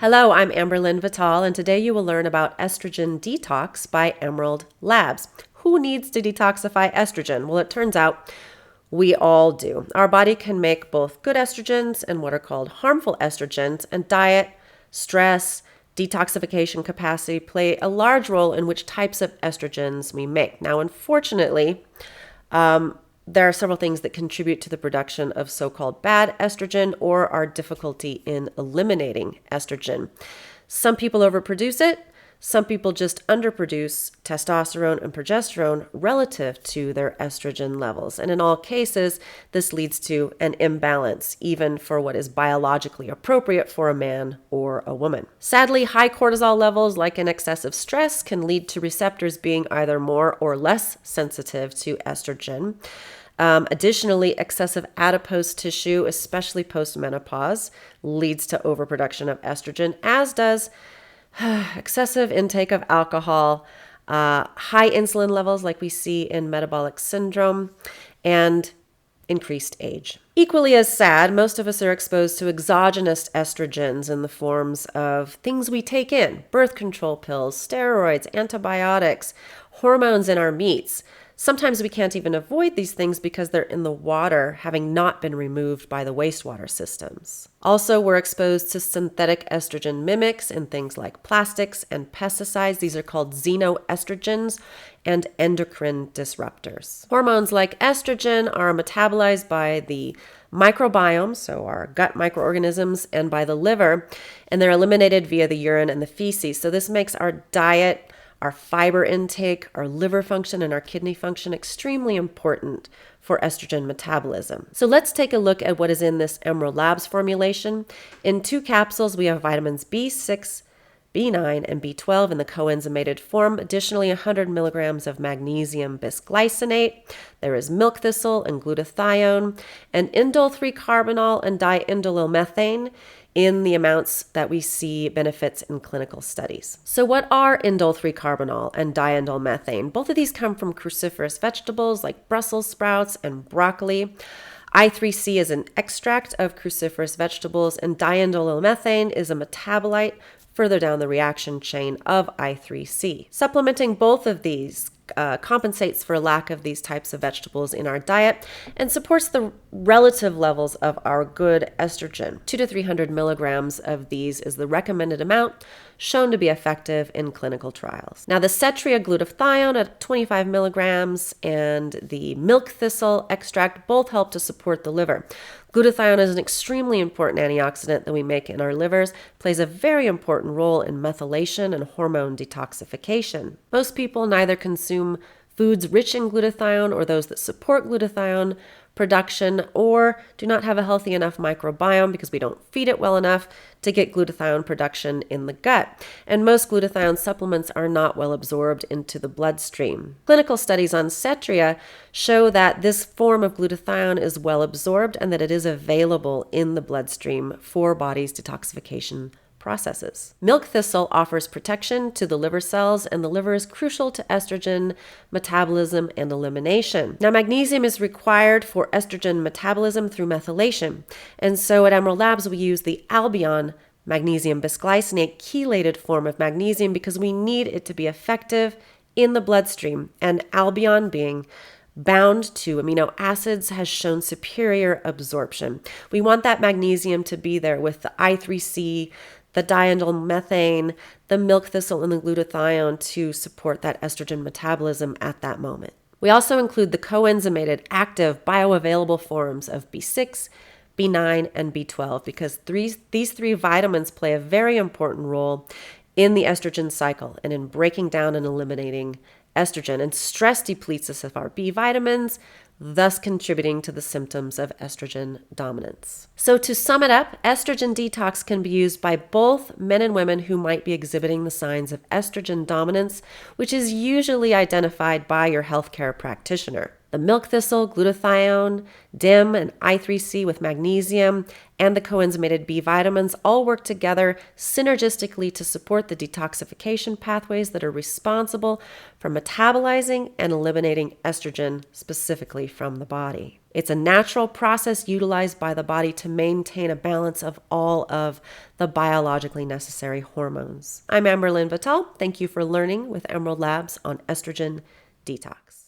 Hello, I'm Amberlynn Vital, and today you will learn about Estrogen Detox by Emerald Labs. Who needs to detoxify estrogen? Well, it turns out we all do. Our body can make both good estrogens and what are called harmful estrogens, and diet, stress, detoxification capacity play a large role in which types of estrogens we make. Now, unfortunately, there are several things that contribute to the production of so-called bad estrogen or our difficulty in eliminating estrogen. Some people overproduce it. Some people just underproduce testosterone and progesterone relative to their estrogen levels. And in all cases, this leads to an imbalance, even for what is biologically appropriate for a man or a woman. Sadly, high cortisol levels, like in excessive stress, can lead to receptors being either more or less sensitive to estrogen. Additionally, excessive adipose tissue, especially post-menopause, leads to overproduction of estrogen, as does excessive intake of alcohol, high insulin levels like we see in metabolic syndrome, and increased age. Equally as sad, most of us are exposed to exogenous estrogens in the forms of things we take in: birth control pills, steroids, antibiotics, hormones in our meats. Sometimes we can't even avoid these things because they're in the water, having not been removed by the wastewater systems. Also, we're exposed to synthetic estrogen mimics in things like plastics and pesticides. These are called xenoestrogens and endocrine disruptors. Hormones like estrogen are metabolized by the microbiome, so our gut microorganisms, and by the liver, and they're eliminated via the urine and the feces. So this makes our diet, our fiber intake, our liver function, and our kidney function extremely important for estrogen metabolism. So let's take a look at what is in this Emerald Labs formulation. In 2 capsules, we have vitamins B6, B9, and B12 in the coenzymated form. Additionally, 100 milligrams of magnesium bisglycinate. There is milk thistle and glutathione, and indole-3-carbinol and diindolylmethane in the amounts that we see benefits in clinical studies. So what are indole-3-carbinol and diindolylmethane? Both of these come from cruciferous vegetables like Brussels sprouts and broccoli. I3C is an extract of cruciferous vegetables, and diindolylmethane is a metabolite further down the reaction chain of I3C. Supplementing both of these compensates for lack of these types of vegetables in our diet and supports the relative levels of our good estrogen. 200 to 300 milligrams of these is the recommended amount, shown to be effective in clinical trials. Now, the cetria glutathione at 25 milligrams and the milk thistle extract both help to support the liver. Glutathione is an extremely important antioxidant that we make in our livers, plays a very important role in methylation and hormone detoxification. Most people neither consume foods rich in glutathione or those that support glutathione production, or do not have a healthy enough microbiome because we don't feed it well enough to get glutathione production in the gut. And most glutathione supplements are not well absorbed into the bloodstream. Clinical studies on cetria show that this form of glutathione is well absorbed and that it is available in the bloodstream for body's detoxification processes. Milk thistle offers protection to the liver cells, and the liver is crucial to estrogen metabolism and elimination. Now, magnesium is required for estrogen metabolism through methylation, and so at Emerald Labs we use the Albion magnesium bisglycinate chelated form of magnesium because we need it to be effective in the bloodstream, and Albion, being bound to amino acids, has shown superior absorption. We want that magnesium to be there with the I3C, the diindolylmethane, the milk thistle, and the glutathione to support that estrogen metabolism at that moment. We also include the coenzymated active bioavailable forms of B6, B9, and B12 because these 3 vitamins play a very important role in the estrogen cycle and in breaking down and eliminating estrogen. And stress depletes us of our B vitamins, thus contributing to the symptoms of estrogen dominance. So to sum it up, estrogen detox can be used by both men and women who might be exhibiting the signs of estrogen dominance, which is usually identified by your healthcare practitioner. The milk thistle, glutathione, DIM, and I3C with magnesium, and the coenzymated B vitamins all work together synergistically to support the detoxification pathways that are responsible for metabolizing and eliminating estrogen specifically from the body. It's a natural process utilized by the body to maintain a balance of all of the biologically necessary hormones. I'm Amberlynn Vital. Thank you for learning with Emerald Labs on estrogen detox.